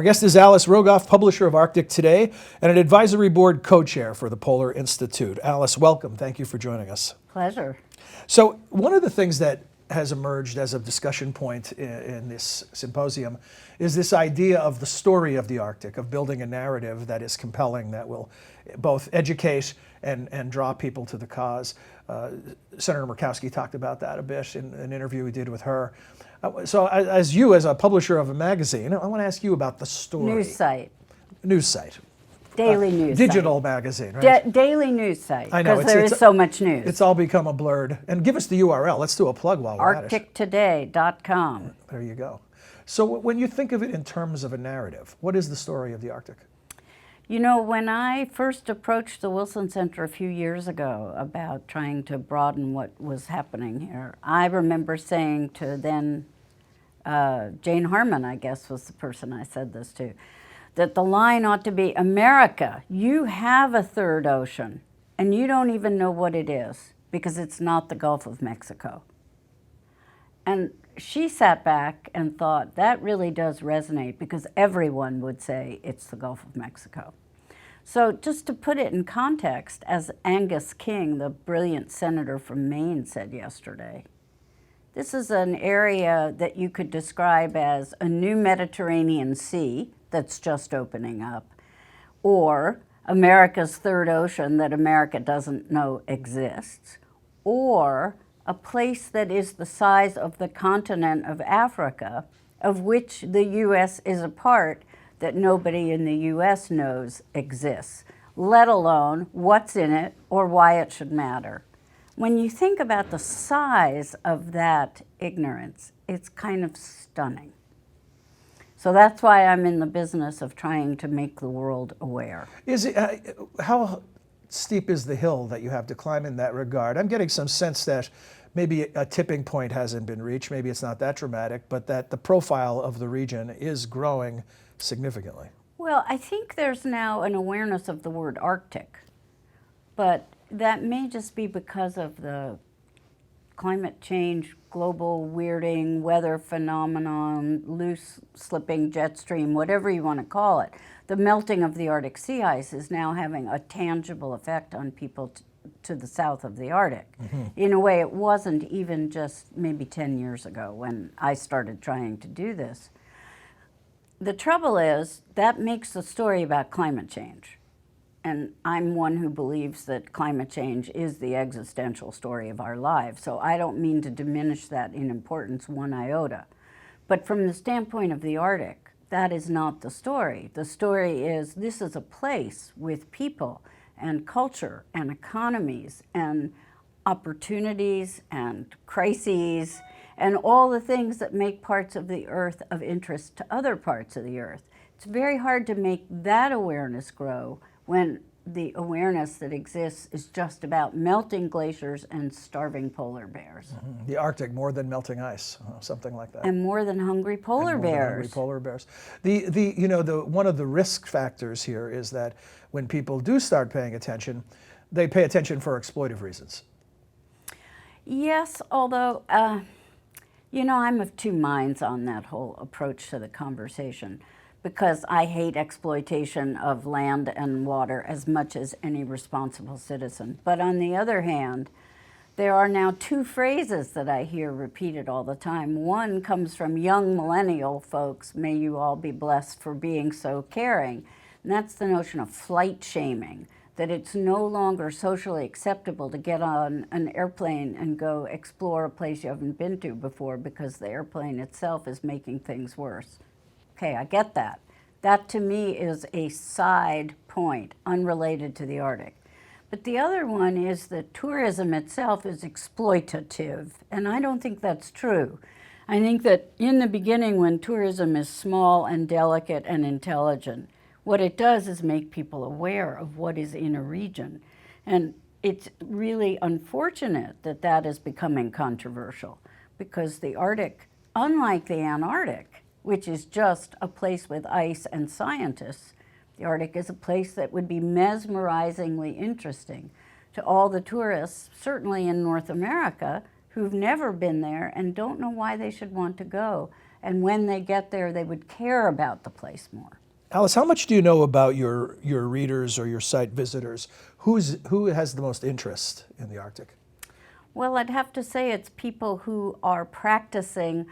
Our guest is Alice Rogoff, publisher of Arctic Today and an advisory board co-chair for the Polar Institute. Alice, welcome. Thank you for joining us. Pleasure. So one of the things that has emerged as a discussion point in this symposium is this idea of the story of the Arctic, of building a narrative that is compelling, that will both educate and draw people to the cause. Senator Murkowski talked about that a bit in an interview we did with her. So as a publisher of a magazine, I want to ask you about the story. News site. News site. Daily news digital site. magazine, right? Daily news site. I know. Because there is so much news. It's all become a blurred. And give us the URL. Let's do a plug while we're at it. ArcticToday.com. There you go. So when you think of it in terms of a narrative, what is the story of the Arctic? You know, when I first approached the Wilson Center a few years ago about trying to broaden what was happening here, I remember saying to then Jane Harmon, I guess was the person I said this to, that the line ought to be, America, you have a third ocean, and you don't even know what it is, because it's not the Gulf of Mexico. And she sat back and thought, that really does resonate, because everyone would say it's the Gulf of Mexico. So just to put it in context, as Angus King, the brilliant senator from Maine, said yesterday, this is an area that you could describe as a new Mediterranean Sea that's just opening up, or America's third ocean that America doesn't know exists, or a place that is the size of the continent of Africa, of which the U.S. is a part, that nobody in the U.S. knows exists, let alone what's in it or why it should matter. When you think about the size of that ignorance, it's kind of stunning. So that's why I'm in the business of trying to make the world aware. Is it, how steep is the hill that you have to climb in that regard? I'm getting some sense that maybe a tipping point hasn't been reached, maybe it's not that dramatic, but that the profile of the region is growing significantly. Well, I think there's now an awareness of the word Arctic, but that may just be because of the climate change, global weirding, weather phenomenon, loose slipping jet stream, whatever you want to call it. The melting of the Arctic sea ice is now having a tangible effect on people to the south of the Arctic. Mm-hmm. In a way it wasn't even just maybe 10 years ago when I started trying to do this. The trouble is that makes the story about climate change. And I'm one who believes that climate change is the existential story of our lives, so I don't mean to diminish that in importance one iota. But from the standpoint of the Arctic, that is not the story. The story is this is a place with people and culture and economies and opportunities and crises and all the things that make parts of the Earth of interest to other parts of the Earth. It's very hard to make that awareness grow when the awareness that exists is just about melting glaciers and starving polar bears. Mm-hmm. The Arctic more than melting ice, something like that. And more than hungry polar bears. One of the risk factors here is that when people do start paying attention, they pay attention for exploitive reasons. Yes, although, I'm of two minds on that whole approach to the conversation, because I hate exploitation of land and water as much as any responsible citizen. But on the other hand, there are now two phrases that I hear repeated all the time. One comes from young millennial folks, may you all be blessed for being so caring. And that's the notion of flight shaming, that it's no longer socially acceptable to get on an airplane and go explore a place you haven't been to before because the airplane itself is making things worse. Okay, I get that. That to me is a side point, unrelated to the Arctic. But the other one is that tourism itself is exploitative, and I don't think that's true. I think that in the beginning, when tourism is small and delicate and intelligent, what it does is make people aware of what is in a region. And it's really unfortunate that that is becoming controversial, because the Arctic, unlike the Antarctic, which is just a place with ice and scientists, the Arctic is a place that would be mesmerizingly interesting to all the tourists, certainly in North America, who've never been there and don't know why they should want to go. and when they get there, they would care about the place more. Alice, how much do you know about your readers or your site visitors? Who has the most interest in the Arctic? Well, I'd have to say it's people who are practicing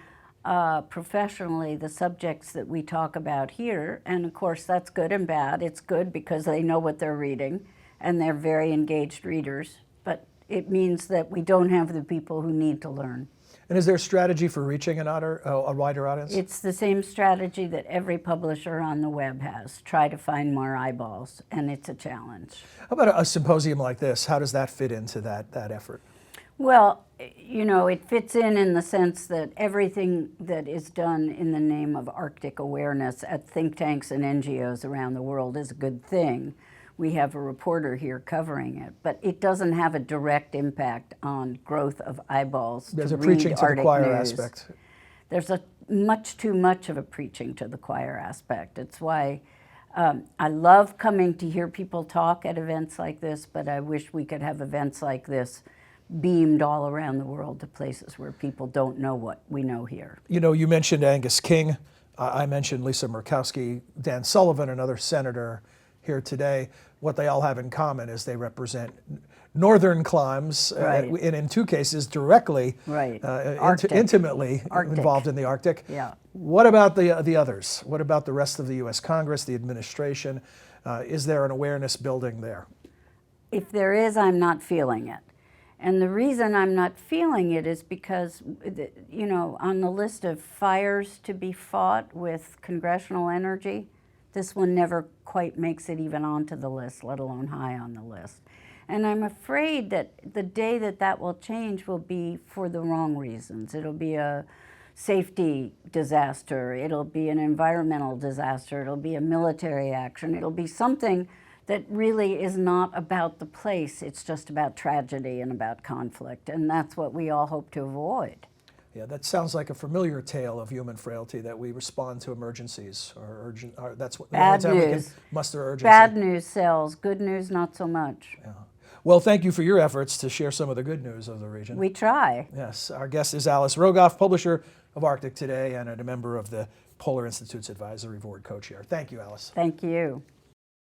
professionally the subjects that we talk about here. And of course, that's good and bad. It's good because they know what they're reading and they're very engaged readers. But it means that we don't have the people who need to learn. And is there a strategy for reaching a wider audience? It's the same strategy that every publisher on the web has. Try to find more eyeballs, and it's a challenge. How about a symposium like this? How does that fit into that effort? Well, you know, it fits in the sense that everything that is done in the name of Arctic awareness at think tanks and NGOs around the world is a good thing. We have a reporter here covering it, but it doesn't have a direct impact on growth of eyeballs. There's to a preaching read to the Arctic choir news. aspect. There's a much too much of a preaching to the choir aspect. It's why I love coming to hear people talk at events like this, but I wish we could have events like this beamed all around the world to places where people don't know what we know here. You know, you mentioned Angus King. I mentioned Lisa Murkowski, Dan Sullivan, another senator here today. What they all have in common is they represent northern climes, Right. And in two cases directly, Right. intimately Arctic. involved in the Arctic. Yeah. What about the others? What about the rest of the U.S. Congress, the administration? Is there an awareness building there? If there is, I'm not feeling it. And the reason I'm not feeling it is because, you know, on the list of fires to be fought with congressional energy, this one never quite makes it even onto the list, let alone high on the list. And I'm afraid that the day that that will change will be for the wrong reasons. It'll be a safety disaster, it'll be an environmental disaster, it'll be a military action, it'll be something that really is not about the place, it's just about tragedy and about conflict, and that's what we all hope to avoid. Yeah, that sounds like a familiar tale of human frailty, that we respond to emergencies, or urgent. Or that's what the only Bad time we can news. muster urgency. Bad news sells, good news not so much. Yeah. Well, thank you for your efforts to share some of the good news of the region. We try. Yes, our guest is Alice Rogoff, publisher of Arctic Today and a member of the Polar Institute's Advisory Board co-chair. Thank you, Alice. Thank you.